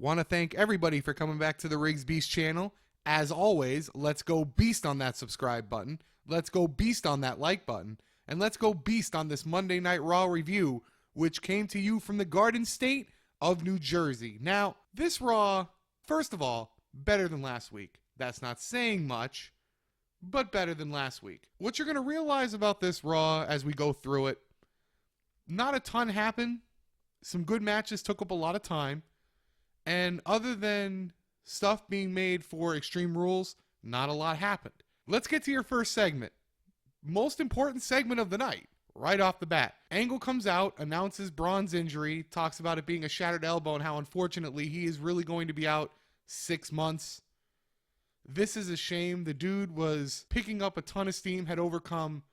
Want to thank everybody for coming back to the Riggs Beast channel. As always, let's go beast on that subscribe button. Let's go beast on that like button. And let's go beast on this Monday Night Raw review, which came to you from the Garden State of New Jersey. Now, this Raw, first of all, better than last week. That's not saying much, but better than last week. What you're going to realize about this Raw as we go through it, not a ton happened. Some good matches took up a lot of time. And other than stuff being made for Extreme Rules, not a lot happened. Let's get to your first segment. Most important segment of the night, right off the bat. Angle comes out, announces Braun's injury, talks about it being a shattered elbow and how unfortunately he is really going to be out 6 months. This is a shame. The dude was picking up a ton of steam, had overcome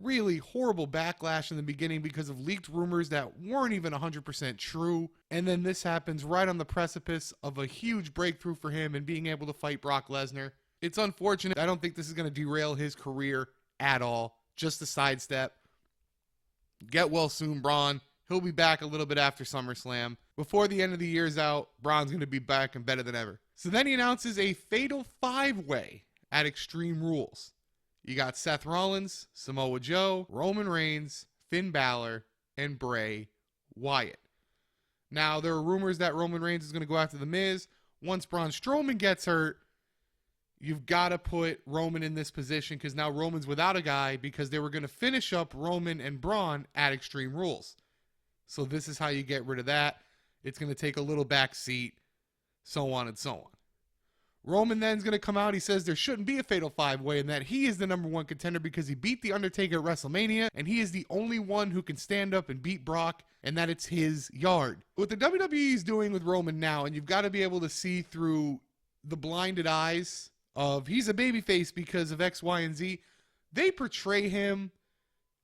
really horrible backlash in the beginning because of leaked rumors that weren't even 100% true. And then this happens right on the precipice of a huge breakthrough for him and being able to fight Brock Lesnar. It's unfortunate. I don't think this is going to derail his career at all. Just a sidestep. Get well soon, Braun. He'll be back a little bit after SummerSlam. Before the end of the year's out, Braun's going to be back and better than ever. So then he announces a fatal 5-way at Extreme Rules. You got Seth Rollins, Samoa Joe, Roman Reigns, Finn Balor, and Bray Wyatt. Now, there are rumors that Roman Reigns is going to go after The Miz. Once Braun Strowman gets hurt, you've got to put Roman in this position because now Roman's without a guy because they were going to finish up Roman and Braun at Extreme Rules. So this is how you get rid of that. It's going to take a little back seat, so on and so on. Roman then's going to come out. He says there shouldn't be a fatal 5-way and that he is the #1 contender because he beat The Undertaker at WrestleMania and he is the only one who can stand up and beat Brock and that it's his yard. What the WWE is doing with Roman now, and you've got to be able to see through the blinded eyes of he's a babyface because of X, Y, and Z. They portray him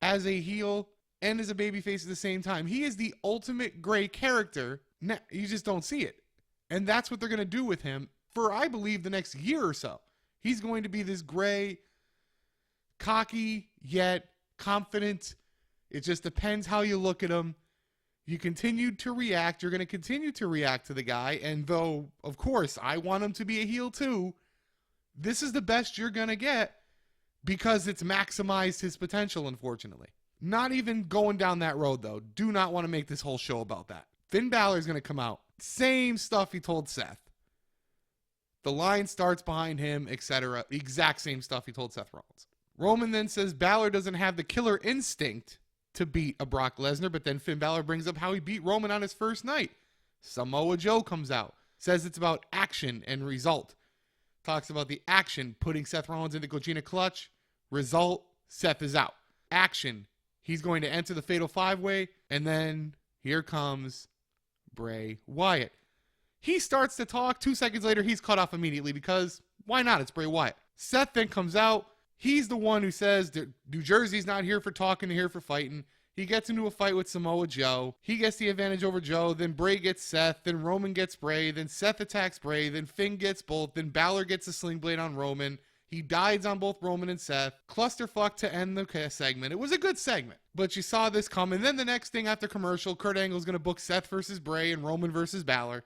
as a heel and as a babyface at the same time. He is the ultimate gray character. You just don't see it. And that's what they're going to do with him for, I believe, the next year or so. He's going to be this gray, cocky, yet confident. It just depends how you look at him. You continue to react. You're going to continue to react to the guy. And though, of course, I want him to be a heel too, this is the best you're going to get because it's maximized his potential, unfortunately. Not even going down that road, though. Do not want to make this whole show about that. Finn Balor is going to come out. Same stuff he told Seth. The line starts behind him, etc. The exact same stuff he told Seth Rollins. Roman then says Balor doesn't have the killer instinct to beat a Brock Lesnar, but then Finn Balor brings up how he beat Roman on his first night. Samoa Joe comes out, says it's about action and result. Talks about the action, putting Seth Rollins in the Gogina clutch. Result, Seth is out. Action, he's going to enter the fatal 5-way, and then here comes Bray Wyatt. He starts to talk. 2 seconds later, he's cut off immediately because why not? It's Bray Wyatt. Seth then comes out. He's the one who says New Jersey's not here for talking, here for fighting. He gets into a fight with Samoa Joe. He gets the advantage over Joe. Then Bray gets Seth. Then Roman gets Bray. Then Seth attacks Bray. Then Finn gets both. Then Balor gets a sling blade on Roman. He dies on both Roman and Seth. Clusterfuck to end the segment. It was a good segment, but you saw this come. And then the next thing after commercial, Kurt Angle's going to book Seth versus Bray and Roman versus Balor.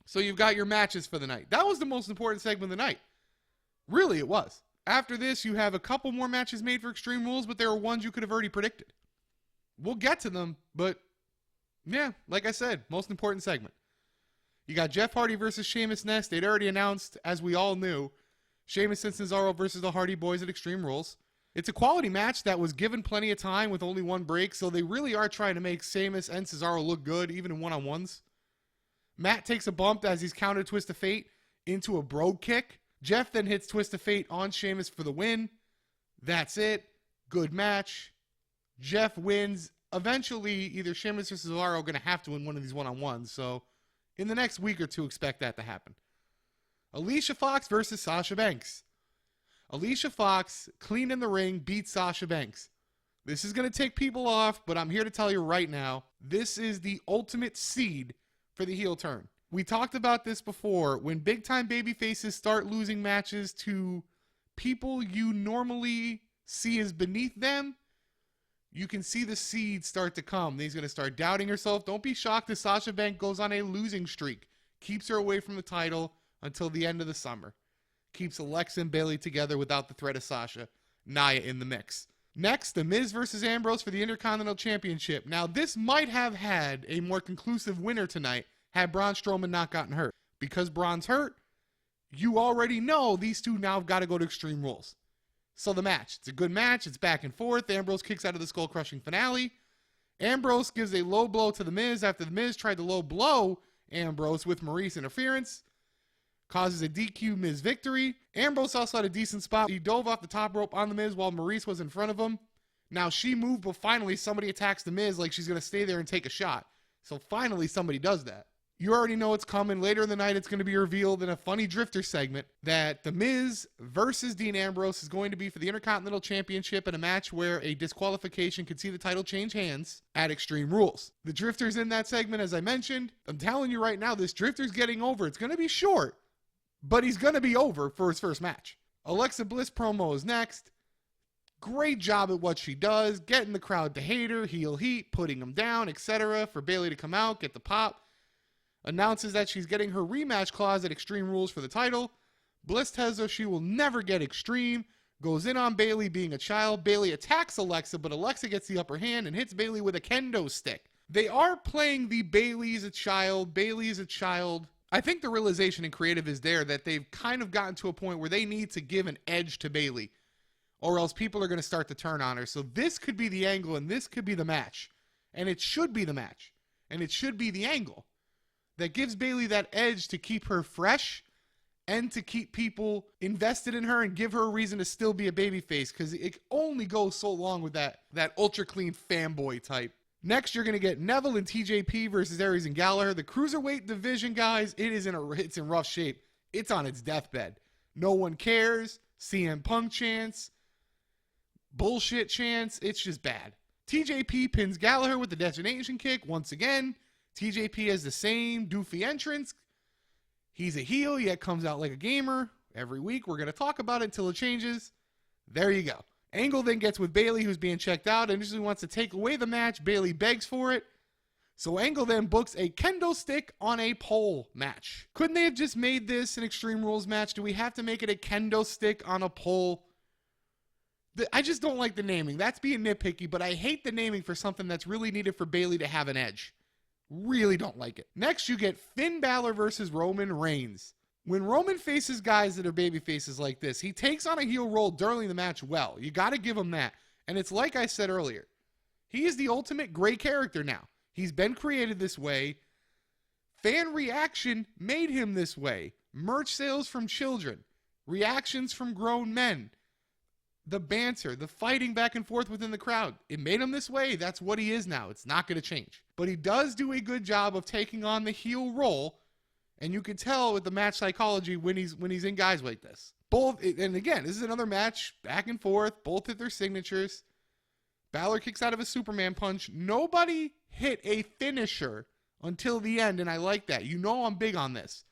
So you've got your matches for the night. That was the most important segment of the night. Really, it was. After this, you have a couple more matches made for Extreme Rules, but there were ones you could have already predicted. We'll get to them, but yeah, like I said, most important segment. You got Jeff Hardy versus Sheamus Nest. They'd already announced, as we all knew, Sheamus and Cesaro versus the Hardy Boys at Extreme Rules. It's a quality match that was given plenty of time with only one break, so they really are trying to make Sheamus and Cesaro look good, even in one-on-ones. Matt takes a bump as he's countered Twist of Fate into a brogue kick. Jeff then hits Twist of Fate on Sheamus for the win. That's it. Good match. Jeff wins. Eventually, either Sheamus or Cesaro are going to have to win one of these one-on-ones, so in the next week or two, expect that to happen. Alicia Fox versus Sasha Banks. Alicia Fox, clean in the ring, beats Sasha Banks. This is going to take people off, but I'm here to tell you right now, this is the ultimate seed for the heel turn. We talked about this before. When big-time babyfaces start losing matches to people you normally see as beneath them, you can see the seed start to come. He's going to start doubting herself. Don't be shocked if Sasha Banks goes on a losing streak. Keeps her away from the title until the end of the summer. Keeps Alexa and Bayley together without the threat of Sasha, Nia in the mix. Next, The Miz versus Ambrose for the Intercontinental Championship. Now, this might have had a more conclusive winner tonight had Braun Strowman not gotten hurt. Because Braun's hurt, you already know these two now have got to go to Extreme Rules. So the match, it's a good match. It's back and forth. Ambrose kicks out of the skull-crushing finale. Ambrose gives a low blow to The Miz after The Miz tried to low blow Ambrose with Maurice interference. Causes a DQ Miz victory. Ambrose also had a decent spot. He dove off the top rope on The Miz while Maurice was in front of him. Now she moved, but finally somebody attacks The Miz like she's going to stay there and take a shot. So finally somebody does that. You already know it's coming. Later in the night, it's going to be revealed in a funny drifter segment that The Miz versus Dean Ambrose is going to be for the Intercontinental Championship in a match where a disqualification could see the title change hands at Extreme Rules. The drifter's in that segment, as I mentioned. I'm telling you right now, this drifter's getting over. It's going to be short, but he's going to be over for his first match. Alexa Bliss promo is next. Great job at what she does, getting the crowd to hate her, heel heat, putting them down, etc. for Bayley to come out, get the pop. Announces that she's getting her rematch clause at Extreme Rules for the title. Bliss tells her she will never get Extreme. Goes in on Bayley being a child. Bayley attacks Alexa, but Alexa gets the upper hand and hits Bayley with a kendo stick. They are playing the Bayley's a child. Bayley's a child. I think the realization in creative is there that they've kind of gotten to a point where they need to give an edge to Bayley, or else people are going to start to turn on her. So this could be the angle, and this could be the match. And it should be the match. And it should be the angle that gives Bayley that edge to keep her fresh and to keep people invested in her and give her a reason to still be a babyface, because it only goes so long with that ultra clean fanboy type. Next, you're going to get Neville and TJP versus Aries and Gallagher. The Cruiserweight division, guys, it's in rough shape. It's on its deathbed. No one cares. CM Punk chants. Bullshit chants. It's just bad. TJP pins Gallagher with the destination kick once again. TJP has the same doofy entrance. He's a heel, yet comes out like a gamer. Every week, we're going to talk about it until it changes. There you go. Angle then gets with Bayley, who's being checked out, and initially wants to take away the match. Bayley begs for it. So Angle then books a kendo stick on a pole match. Couldn't they have just made this an Extreme Rules match? Do we have to make it a kendo stick on a pole? I just don't like the naming. That's being nitpicky, but I hate the naming for something that's really needed for Bayley to have an edge. Really don't like it. Next, you get Finn Balor versus Roman Reigns. When Roman faces guys that are baby faces like this, he takes on a heel role during the match well. You got to give him that. And it's like I said earlier. He is the ultimate gray character now. He's been created this way. Fan reaction made him this way. Merch sales from children. Reactions from grown men. The banter, the fighting back and forth within the crowd. It made him this way. That's what he is now. It's not going to change. But he does do a good job of taking on the heel role. And you can tell with the match psychology when he's in guys like this. Both, and again, this is another match, back and forth. Both hit their signatures. Balor kicks out of a Superman punch. Nobody hit a finisher until the end, and I like that. You know I'm big on this.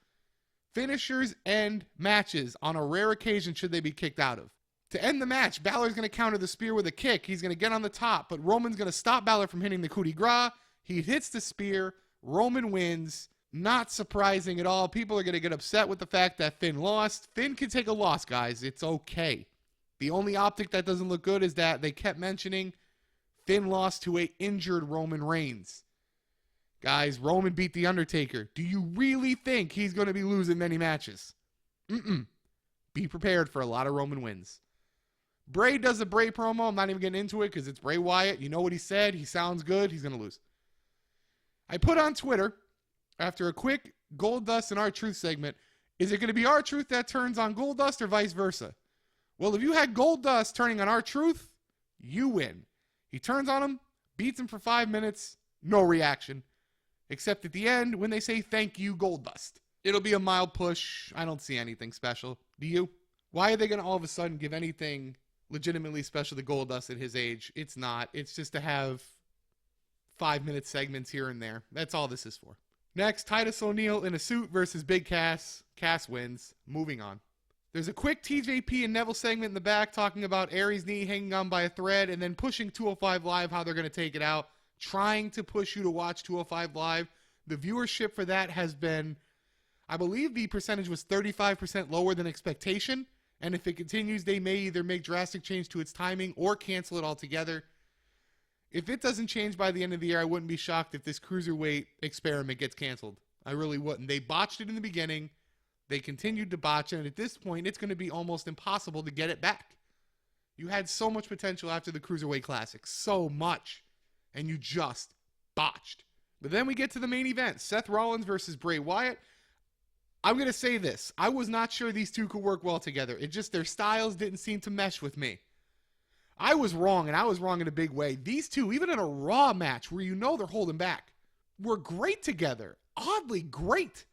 Finishers end matches on a rare occasion should they be kicked out of. To end the match, Balor's going to counter the spear with a kick. He's going to get on the top, but Roman's going to stop Balor from hitting the coup de grace. He hits the spear. Roman wins. Not surprising at all. People are going to get upset with the fact that Finn lost. Finn can take a loss, guys. It's okay. The only optic that doesn't look good is that they kept mentioning Finn lost to an injured Roman Reigns. Guys, Roman beat The Undertaker. Do you really think he's going to be losing many matches? Be prepared for a lot of Roman wins. Bray does a Bray promo. I'm not even getting into it because it's Bray Wyatt. You know what he said. He sounds good. He's going to lose. I put on Twitter, after a quick Goldust and R-Truth segment, is it going to be R-Truth that turns on Goldust or vice versa? Well, if you had Goldust turning on R-Truth, you win. He turns on him, beats him for 5 minutes, no reaction. Except at the end when they say, "Thank you, Goldust." It'll be a mild push. I don't see anything special. Do you? Why are they going to all of a sudden give anything legitimately special to Goldust at his age? It's not. It's just to have 5-minute segments here and there. That's all this is for. Next, Titus O'Neil in a suit versus Big Cass. Cass wins. Moving on. There's a quick TJP and Neville segment in the back talking about Aries' knee hanging on by a thread and then pushing 205 Live, how they're going to take it out. Trying to push you to watch 205 Live. The viewership for that has been I believe the percentage was 35% lower than expectation, and if it continues, they may either make drastic change to its timing or cancel it altogether. If it doesn't change by the end of the year, I wouldn't be shocked if this cruiserweight experiment gets canceled. I really wouldn't. They botched it in the beginning. They continued to botch it, and at this point, it's going to be almost impossible to get it back. You had so much potential after the Cruiserweight Classic. So much. And you just botched. But then we get to the main event. Seth Rollins versus Bray Wyatt. I'm going to say this. I was not sure these two could work well together. It just, their styles didn't seem to mesh with me. I was wrong, and I was wrong in a big way. These two, even in a Raw match where you know they're holding back, were great together. Oddly great.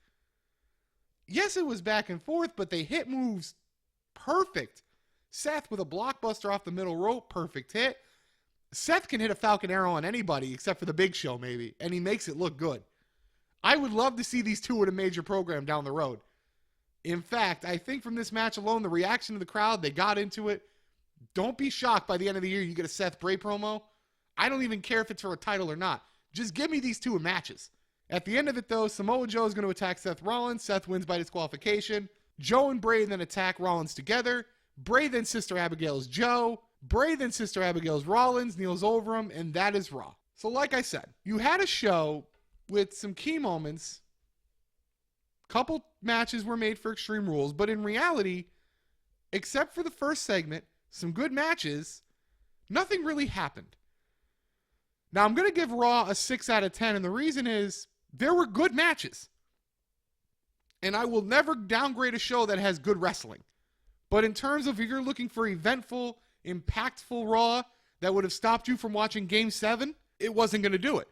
Yes, it was back and forth, but they hit moves perfect. Seth with a blockbuster off the middle rope, perfect hit. Seth can hit a Falcon Arrow on anybody except for the Big Show maybe, and he makes it look good. I would love to see these two in a major program down the road. In fact, I think from this match alone, the reaction of the crowd, they got into it. Don't be shocked by the end of the year you get a Seth Bray promo. I don't even care if it's for a title or not. Just give me these two in matches. At the end of it, though, Samoa Joe is going to attack Seth Rollins. Seth wins by disqualification. Joe and Bray then attack Rollins together. Bray then Sister Abigail's Joe. Bray then Sister Abigail's Rollins, kneels over him, and that is Raw. So like I said, you had a show with some key moments. Couple matches were made for Extreme Rules, but in reality, except for the first segment, some good matches, nothing really happened. Now, I'm going to give Raw a 6 out of 10, and the reason is there were good matches. And I will never downgrade a show that has good wrestling. But in terms of if you're looking for eventful, impactful Raw that would have stopped you from watching Game 7, it wasn't going to do it.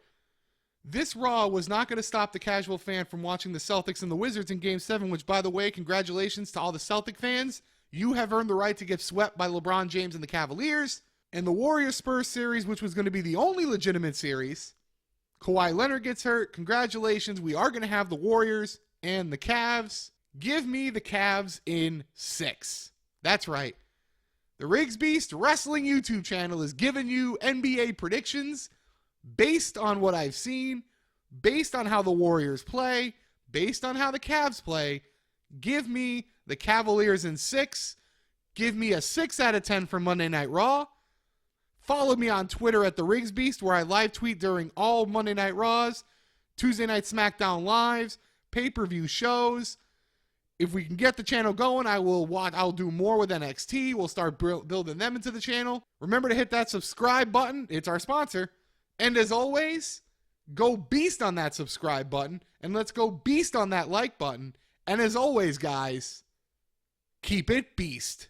This Raw was not going to stop the casual fan from watching the Celtics and the Wizards in Game 7, which, by the way, congratulations to all the Celtic fans. You have earned the right to get swept by LeBron James and the Cavaliers. And the Warriors-Spurs series, which was going to be the only legitimate series, Kawhi Leonard gets hurt. Congratulations. We are going to have the Warriors and the Cavs. Give me the Cavs in 6. That's right. The Riggs Beast Wrestling YouTube channel is giving you NBA predictions based on what I've seen, based on how the Warriors play, based on how the Cavs play. Give me the Cavaliers in 6. Give me a 6 out of 10 for Monday Night Raw. Follow me on Twitter at The Riggs Beast, where I live tweet during all Monday Night Raws, Tuesday Night SmackDown Lives, pay-per-view shows. If we can get the channel going, I'll do more with NXT. We'll start building them into the channel. Remember to hit that subscribe button. It's our sponsor. And as always, go beast on that subscribe button, and let's go beast on that like button. And as always, guys, keep it beast.